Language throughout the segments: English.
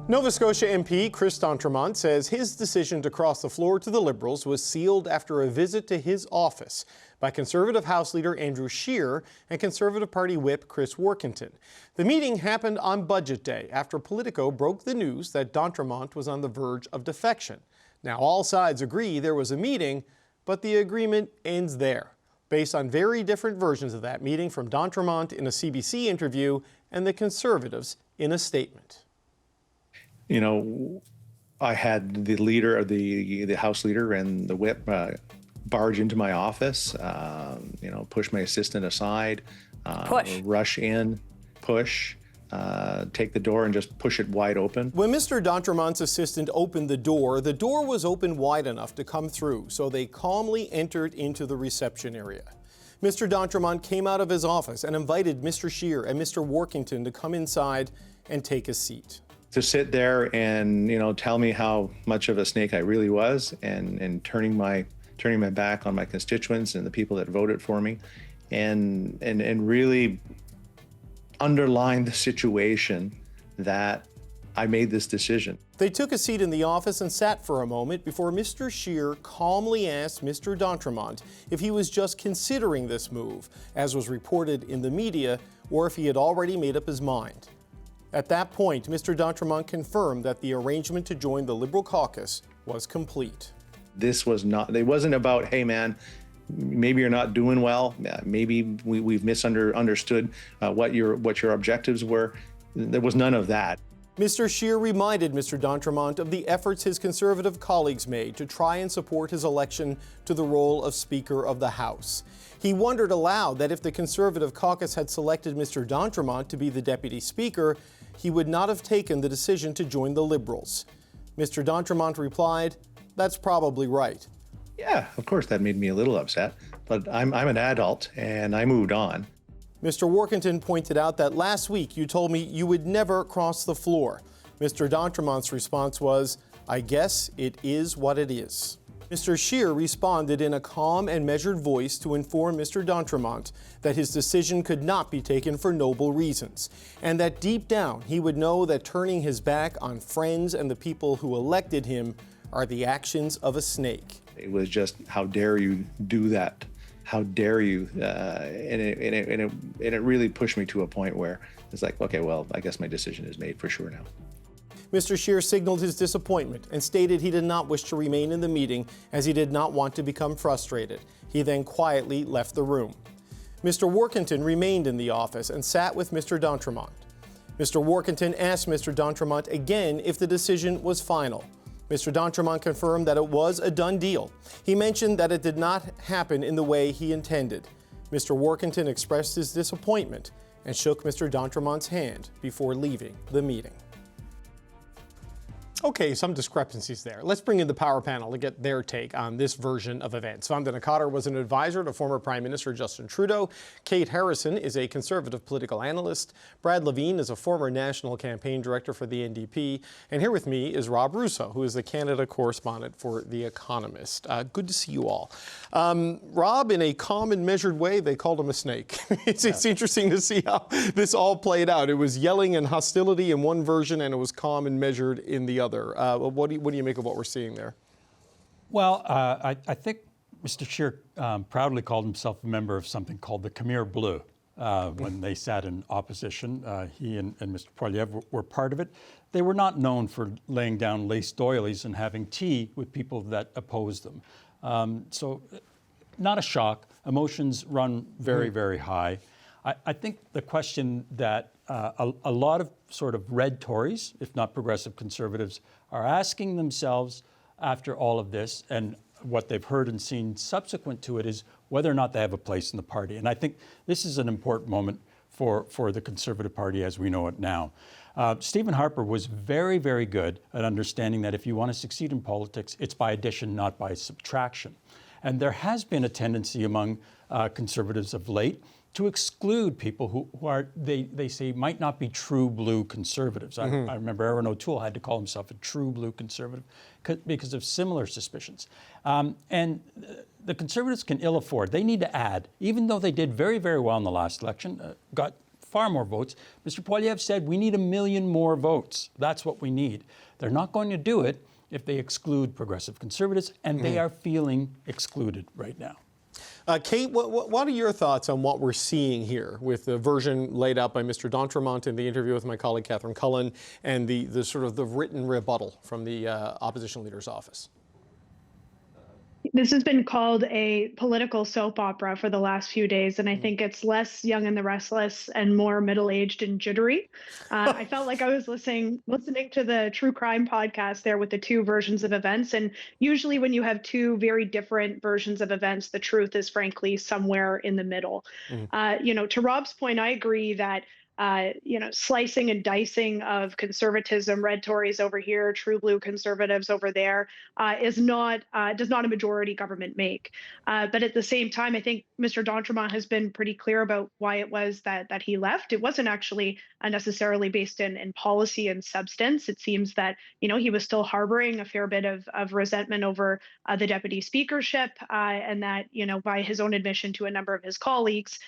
Nova Scotia MP Chris D'Entremont says his decision to cross the floor to the Liberals was sealed after a visit to his office by Conservative House Leader Andrew Scheer and Conservative Party Whip Chris Workington. The meeting happened on Budget Day after Politico broke the news that D'Entremont was on the verge of defection. Now, all sides agree there was a meeting, but the agreement ends there, based on very different versions of that meeting from D'Entremont in a CBC interview and the Conservatives in a statement. You know, I had the leader, the House Leader and the Whip barge into my office, push my assistant aside, rush in, push, take the door and just push it wide open. When Mr. D'Entremont's assistant opened the door was open wide enough to come through, so they calmly entered into the reception area. Mr. D'Entremont came out of his office and invited Mr. Scheer and Mr. Workington to come inside and take a seat. To sit there and, tell me how much of a snake I really was and turning my back on my constituents and the people that voted for me and really underline the situation that I made this decision. They took a seat in the office and sat for a moment before Mr. Scheer calmly asked Mr. D'Entremont if he was just considering this move, as was reported in the media, or if he had already made up his mind. At that point, Mr. D'Entremont confirmed that the arrangement to join the Liberal caucus was complete. This was not, it wasn't about, hey man, maybe you're not doing well, maybe we've misunderstood what your objectives were. There was none of that. Mr. Scheer reminded Mr. D'Entremont of the efforts his Conservative colleagues made to try and support his election to the role of Speaker of the House. He wondered aloud that if the Conservative caucus had selected Mr. D'Entremont to be the Deputy Speaker, he would not have taken the decision to join the Liberals. Mr. D'Entremont replied, "That's probably right." Yeah, of course that made me a little upset, but I'm an adult and I moved on. Mr. Workington pointed out that last week you told me you would never cross the floor. Mr. D'Entremont's response was, "I guess it is what it is." Mr. Scheer responded in a calm and measured voice to inform Mr. D'Entremont that his decision could not be taken for noble reasons, and that deep down he would know that turning his back on friends and the people who elected him are the actions of a snake. It was just, how dare you do that? How dare you? And it really pushed me to a point where it's like, okay, well, I guess my decision is made for sure now. Mr. Scheer signaled his disappointment and stated he did not wish to remain in the meeting as he did not want to become frustrated. He then quietly left the room. Mr. Workington remained in the office and sat with Mr. D'Entremont. Mr. Workington asked Mr. D'Entremont again if the decision was final. Mr. D'Entremont confirmed that it was a done deal. He mentioned that it did not happen in the way he intended. Mr. Workington expressed his disappointment and shook Mr. D'Entremont's hand before leaving the meeting. Okay, some discrepancies there. Let's bring in the power panel to get their take on this version of events. Vandana Cotter was an advisor to former Prime Minister Justin Trudeau. Kate Harrison is a Conservative political analyst. Brad Levine is a former national campaign director for the NDP. And here with me is Rob Russo, who is the Canada correspondent for The Economist. Good to see you all. Rob, in a calm and measured way, they called him a snake. It's interesting to see how this all played out. It was yelling and hostility in one version, and it was calm and measured in the other. What do you make of what we're seeing there? Well, I think Mr. Scheer proudly called himself a member of something called the Khmer Bleu when they sat in opposition. He and Mr. Poilievre were part of it. They were not known for laying down lace doilies and having tea with people that opposed them. So not a shock. Emotions run very, very high. I think the question that a lot of sort of red Tories, if not progressive Conservatives, are asking themselves after all of this and what they've heard and seen subsequent to it is whether or not they have a place in the party. And I think this is an important moment for the Conservative Party as we know it now. Stephen Harper was very, very good at understanding that if you want to succeed in politics, it's by addition, not by subtraction. And there has been a tendency among Conservatives of late to exclude people who are, they say, might not be true blue Conservatives. I remember Erin O'Toole had to call himself a true blue Conservative because of similar suspicions. And the Conservatives can ill afford. They need to add, even though they did very, very well in the last election, got far more votes. Mr. Poilievre said we need 1 million more votes. That's what we need. They're not going to do it if they exclude progressive conservatives, and they are feeling excluded right now. Kate, what are your thoughts on what we're seeing here with the version laid out by Mr. d'Entremont in the interview with my colleague Catherine Cullen and the sort of the written rebuttal from the opposition leader's office? This has been called a political soap opera for the last few days, and I think it's less Young and the Restless and more middle-aged and jittery. I felt like I was listening to the true crime podcast there with the two versions of events, and usually when you have two very different versions of events, the truth is frankly somewhere in the middle. To Rob's point, I agree that slicing and dicing of conservatism, red Tories over here, true blue conservatives over there, does not a majority government make. But at the same time, I think Mr. d'Entremont has been pretty clear about why it was that he left. It wasn't actually necessarily based in policy and substance. It seems that, he was still harboring a fair bit of resentment over the deputy speakership, and that, by his own admission to a number of his colleagues,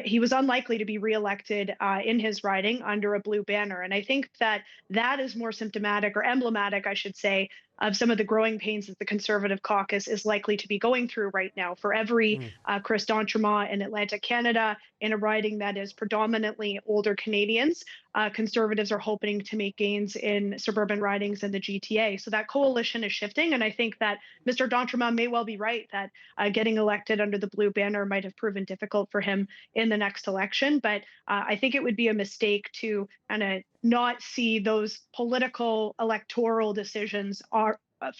he was unlikely to be reelected in his riding under a blue banner. And I think that is more symptomatic or emblematic, I should say, of some of the growing pains that the Conservative caucus is likely to be going through right now. For every Chris d'Entremont in Atlantic Canada in a riding that is predominantly older Canadians, Conservatives are hoping to make gains in suburban ridings in the GTA. So that coalition is shifting. And I think that Mr. d'Entremont may well be right that getting elected under the blue banner might have proven difficult for him in the next election. But I think it would be a mistake to kind of not see those political electoral decisions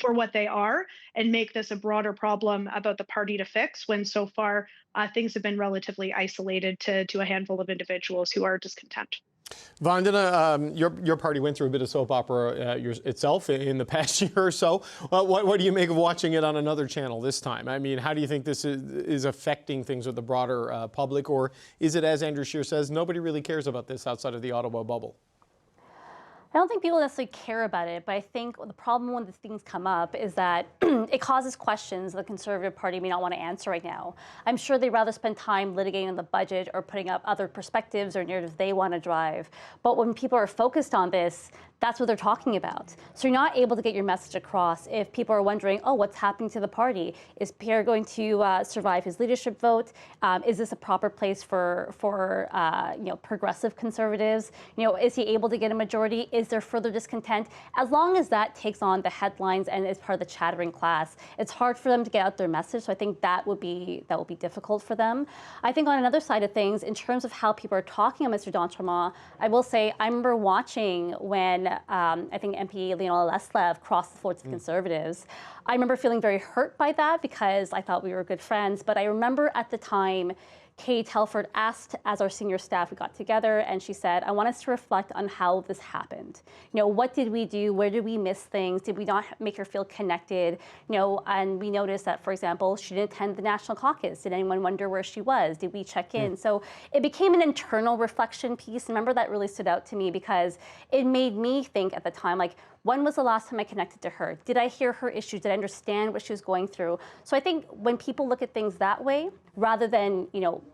for what they are and make this a broader problem about the party to fix, when so far things have been relatively isolated to a handful of individuals who are discontent. Vandana, your party went through a bit of soap opera itself in the past year or so. What do you make of watching it on another channel this time? I mean, how do you think this is affecting things with the broader public, or is it, as Andrew Scheer says, nobody really cares about this outside of the Ottawa bubble? I don't think people necessarily care about it, but I think the problem when these things come up is that it causes questions the Conservative Party may not want to answer right now. I'm sure they'd rather spend time litigating the budget or putting up other perspectives or narratives they want to drive. But when people are focused on this, that's what they're talking about. So you're not able to get your message across if people are wondering, oh, what's happening to the party? Is Pierre going to survive his leadership vote? Is this a proper place for progressive conservatives? Is he able to get a majority? Is there further discontent? As long as that takes on the headlines and is part of the chattering class, it's hard for them to get out their message. So I think that will be difficult for them. I think on another side of things, in terms of how people are talking about Mr. d'Entremont, I will say I remember watching when I think MP Leonel Leslev crossed the floor to the Conservatives. I remember feeling very hurt by that because I thought we were good friends. But I remember at the time, Kay Telford asked, as our senior staff, we got together, and she said, I want us to reflect on how this happened. What did we do? Where did we miss things? Did we not make her feel connected? And we noticed that, for example, she didn't attend the National Caucus. Did anyone wonder where she was? Did we check in? So it became an internal reflection piece. Remember, that really stood out to me because it made me think at the time, like, when was the last time I connected to her? Did I hear her issues? Did I understand what she was going through? So I think when people look at things that way, rather than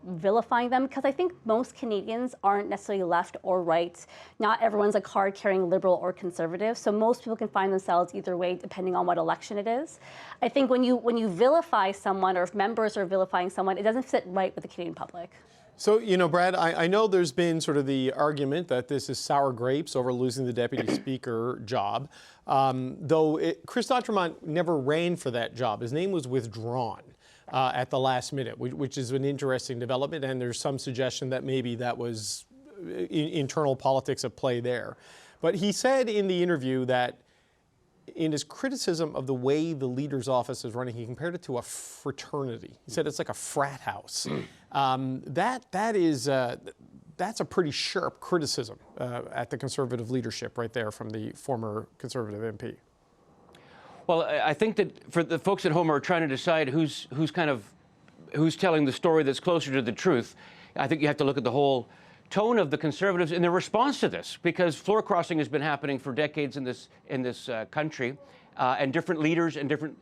vilifying them, because I think most Canadians aren't necessarily left or right. Not everyone's a card-carrying liberal or conservative, so most people can find themselves either way depending on what election it is. I think when you vilify someone, or if members are vilifying someone, it doesn't sit right with the Canadian public. So, Brad, I know there's been sort of the argument that this is sour grapes over losing the deputy speaker job, though Chris d'Entremont never ran for that job. His name was withdrawn at the last minute, which is an interesting development, and there's some suggestion that maybe that was internal politics at play there. But he said in the interview that in his criticism of the way the leader's office is running, he compared it to a fraternity. He said it's like a frat house. That's a pretty sharp criticism at the Conservative leadership right there from the former Conservative MP. Well, I think that for the folks at home who are trying to decide who's telling the story that's closer to the truth, I think you have to look at the whole tone of the Conservatives in their response to this, because floor crossing has been happening for decades in this country, and different leaders and different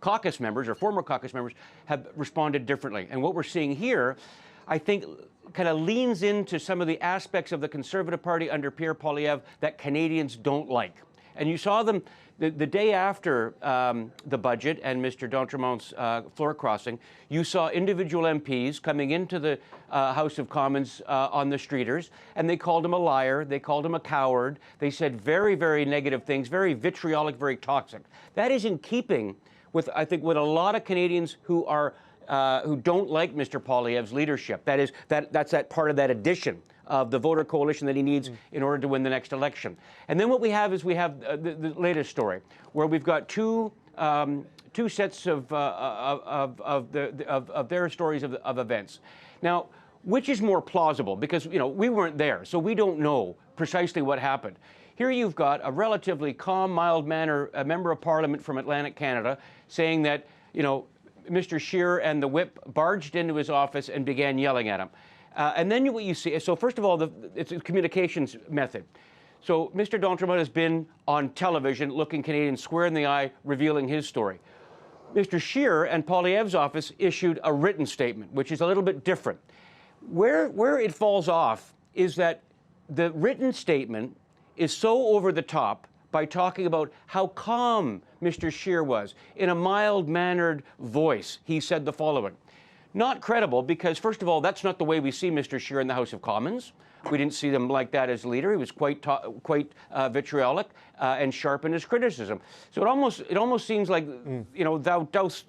caucus members or former caucus members have responded differently. And what we're seeing here I think kind of leans into some of the aspects of the Conservative Party under Pierre Poilievre that Canadians don't like. And you saw them the day after the budget and Mr. d'Entremont's floor crossing. You saw individual MPs coming into the House of Commons on the streeters, and they called him a liar. They called him a coward. They said very, very negative things, very vitriolic, very toxic. That is in keeping with, I think, with a lot of Canadians who are who don't like Mr. Poilievre's leadership. That's that part of that addition of the voter coalition that he needs in order to win the next election. And then what we have is the latest story, where we've got two sets of their stories of events. Now, which is more plausible? Because we weren't there, so we don't know precisely what happened. Here you've got a relatively calm, mild-mannered member of Parliament from Atlantic Canada saying that Mr. Scheer and the whip barged into his office and began yelling at him. And then what you see, so first of all, it's a communications method. So Mr. d'Entremont has been on television looking Canadians square in the eye, revealing his story. Mr. Scheer and Poilievre's office issued a written statement, which is a little bit different. Where it falls off is that the written statement is so over the top by talking about how calm Mr. Scheer was. In a mild-mannered voice, he said the following. Not credible because, first of all, that's not the way we see Mr. Scheer in the House of Commons. We didn't see him like that as leader. He was quite vitriolic and sharp in his criticism. So it almost seems like thou dost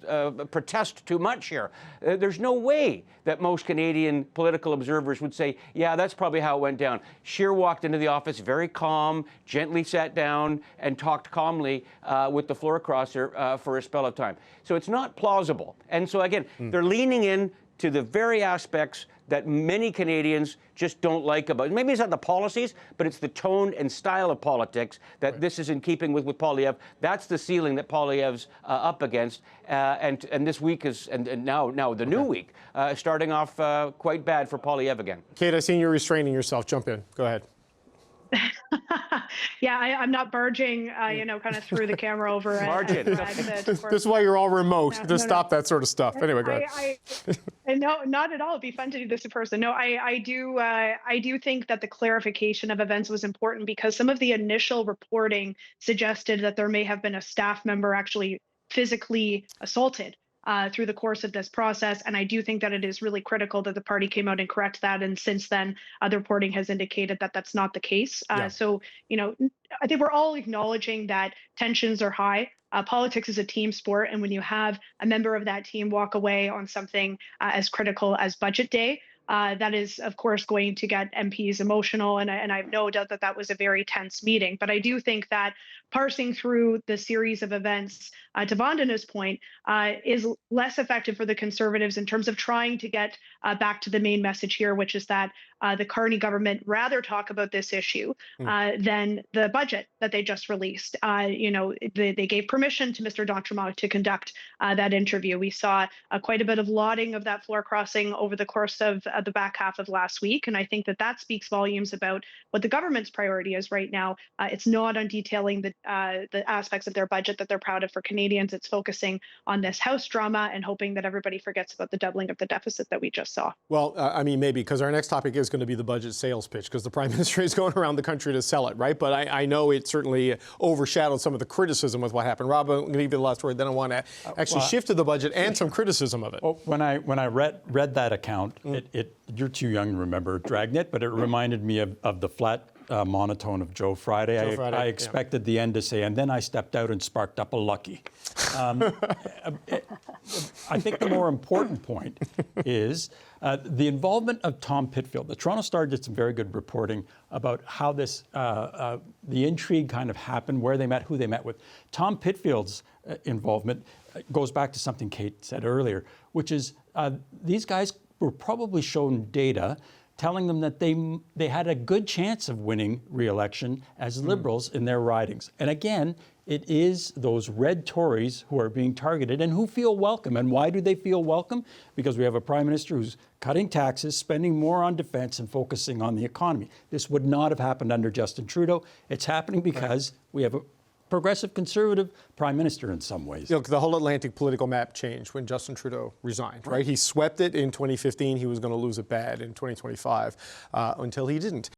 protest too much here. There's no way that most Canadian political observers would say, yeah, that's probably how it went down. Scheer walked into the office very calm, gently sat down, and talked calmly with the floor crosser for a spell of time. So it's not plausible. And so again, they're leaning in to the very aspects that many Canadians just don't like about it. Maybe it's not the policies, but it's the tone and style of politics that this is in keeping with Poilievre. That's the ceiling that Poilievre's up against. And this week is, and now the new week, starting off quite bad for Poilievre again. Kate, I seen you restraining yourself. Jump in. Go ahead. Yeah, I'm not barging, kind of through the camera over. This is why you're all remote, to stop that sort of stuff. Anyway, go ahead. No, not at all. It'd be fun to do this in person. No, I do think that the clarification of events was important because some of the initial reporting suggested that there may have been a staff member actually physically assaulted through the course of this process. And I do think that it is really critical that the party came out and correct that. And since then, the reporting has indicated that that's not the case. So, I think we're all acknowledging that tensions are high. Politics is a team sport. And when you have a member of that team walk away on something as critical as Budget Day, that is, of course, going to get MPs emotional. And I have no doubt that that was a very tense meeting. But I do think that parsing through the series of events, to Vandana's point, is less effective for the Conservatives in terms of trying to get back to the main message here, which is that the Carney government rather talk about this issue than the budget that they just released. They gave permission to Mr. d'Entremont to conduct that interview. We saw quite a bit of lauding of that floor crossing over the course of the back half of last week. And I think that speaks volumes about what the government's priority is right now. It's not on detailing the aspects of their budget that they're proud of for Canadians. It's focusing on this House drama and hoping that everybody forgets about the doubling of the deficit that we just saw. Well, maybe, because our next topic is going to be the budget sales pitch, because the Prime Minister is going around the country to sell it, right? But I know it certainly overshadowed some of the criticism with what happened. Rob, I'm going to give you the last word. Then I want to actually shift to the budget and some criticism of it. Well, when I read that account, you're too young to remember Dragnet, but it reminded me of the flat monotone of Joe Friday. I expected the end to say, and then I stepped out and sparked up a lucky. I think the more important point is the involvement of Tom Pitfield. The Toronto Star did some very good reporting about how this, the intrigue kind of happened, where they met, who they met with. Tom Pitfield's involvement goes back to something Kate said earlier, which is these guys were probably shown data telling them that they had a good chance of winning re-election as Liberals in their ridings. And again, it is those red Tories who are being targeted and who feel welcome. And why do they feel welcome? Because we have a Prime Minister who's cutting taxes, spending more on defense, and focusing on the economy. This would not have happened under Justin Trudeau. It's happening because we have a progressive conservative prime minister in some ways. Look, the whole Atlantic political map changed when Justin Trudeau resigned, right? He swept it in 2015. He was going to lose it bad in 2025 until he didn't.